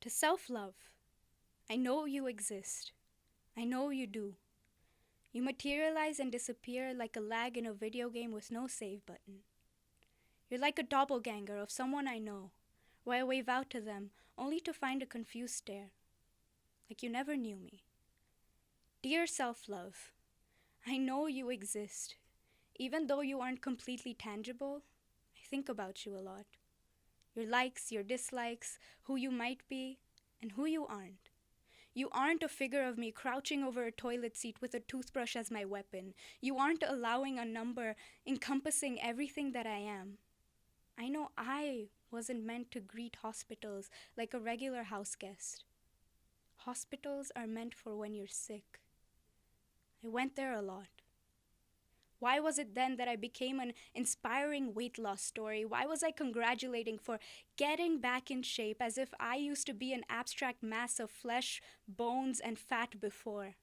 To self-love. I know you exist. I know you do. You materialize and disappear like a lag in a video game with no save button. You're like a doppelganger of someone I know, where I wave out to them only to find a confused stare, like you never knew me. Dear self-love, I know you exist. Even though you aren't completely tangible, I think about you a lot. Your likes, your dislikes, who you might be, and who you aren't. You aren't a figure of me crouching over a toilet seat with a toothbrush as my weapon. You aren't allowing a number encompassing everything that I am. I know I wasn't meant to greet hospitals like a regular house guest. Hospitals are meant for when you're sick. I went there a lot. Why was it then that I became an inspiring weight loss story? Why was I congratulating for getting back in shape as if I used to be an abstract mass of flesh, bones, and fat before?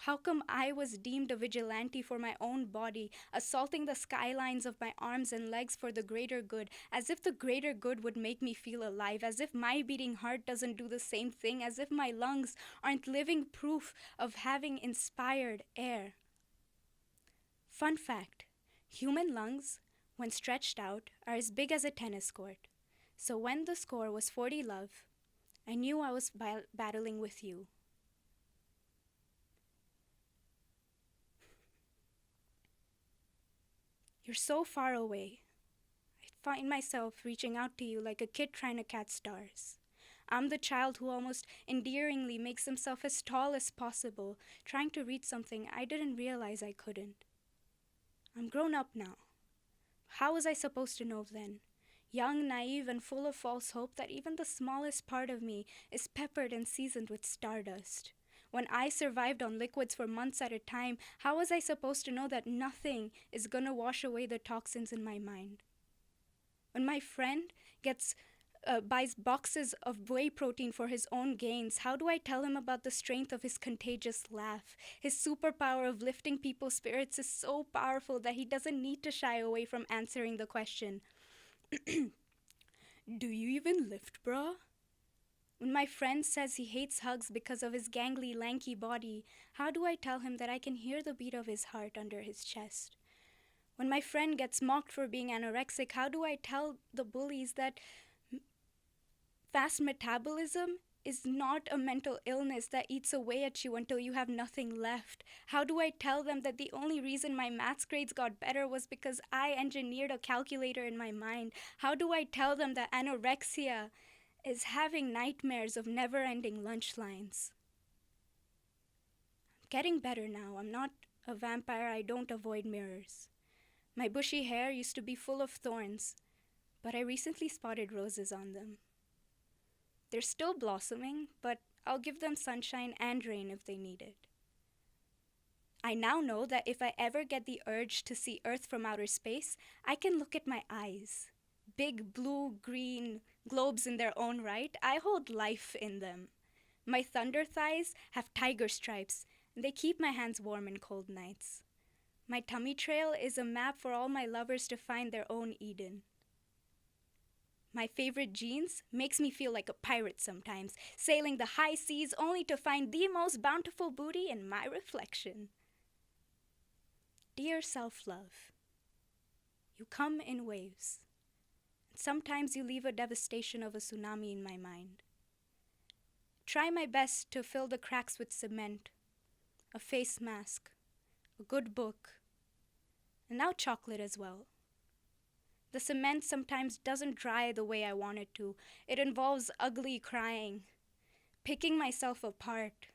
How come I was deemed a vigilante for my own body, assaulting the skylines of my arms and legs for the greater good, as if the greater good would make me feel alive, as if my beating heart doesn't do the same thing, as if my lungs aren't living proof of having inspired air? Fun fact, human lungs, when stretched out, are as big as a tennis court. So when the score was 40 love, I knew I was battling with you. You're so far away. I find myself reaching out to you like a kid trying to catch stars. I'm the child who almost endearingly makes himself as tall as possible, trying to reach something I didn't realize I couldn't. I'm grown up now. How was I supposed to know then? Young, naive, and full of false hope that even the smallest part of me is peppered and seasoned with stardust. When I survived on liquids for months at a time, how was I supposed to know that nothing is gonna wash away the toxins in my mind? When my friend buys boxes of whey protein for his own gains, how do I tell him about the strength of his contagious laugh? His superpower of lifting people's spirits is so powerful that he doesn't need to shy away from answering the question, do you even lift, brah? When my friend says he hates hugs because of his gangly, lanky body, how do I tell him that I can hear the beat of his heart under his chest? When my friend gets mocked for being anorexic, how do I tell the bullies that fast metabolism is not a mental illness that eats away at you until you have nothing left? How do I tell them that the only reason my maths grades got better was because I engineered a calculator in my mind? How do I tell them that anorexia is having nightmares of never-ending lunch lines? I'm getting better now. I'm not a vampire. I don't avoid mirrors. My bushy hair used to be full of thorns, but I recently spotted roses on them. They're still blossoming, but I'll give them sunshine and rain if they need it. I now know that if I ever get the urge to see Earth from outer space, I can look at my eyes. Big blue-green globes in their own right. I hold life in them. My thunder thighs have tiger stripes, and they keep my hands warm in cold nights. My tummy trail is a map for all my lovers to find their own Eden. My favorite jeans makes me feel like a pirate sometimes, sailing the high seas only to find the most bountiful booty in my reflection. Dear self-love, you come in waves. And sometimes you leave a devastation of a tsunami in my mind. Try my best to fill the cracks with cement, a face mask, a good book, and now chocolate as well. The cement sometimes doesn't dry the way I want it to. It involves ugly crying, picking myself apart,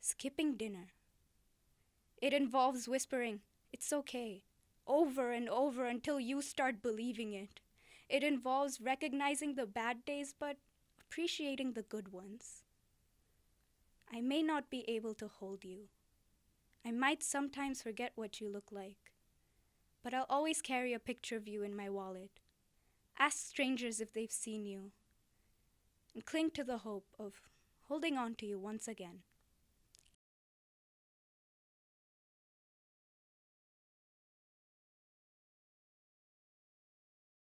skipping dinner. It involves whispering, "It's okay," over and over until you start believing it. It involves recognizing the bad days but appreciating the good ones. I may not be able to hold you. I might sometimes forget what you look like. But I'll always carry a picture of you in my wallet. Ask strangers if they've seen you, and cling to the hope of holding on to you once again.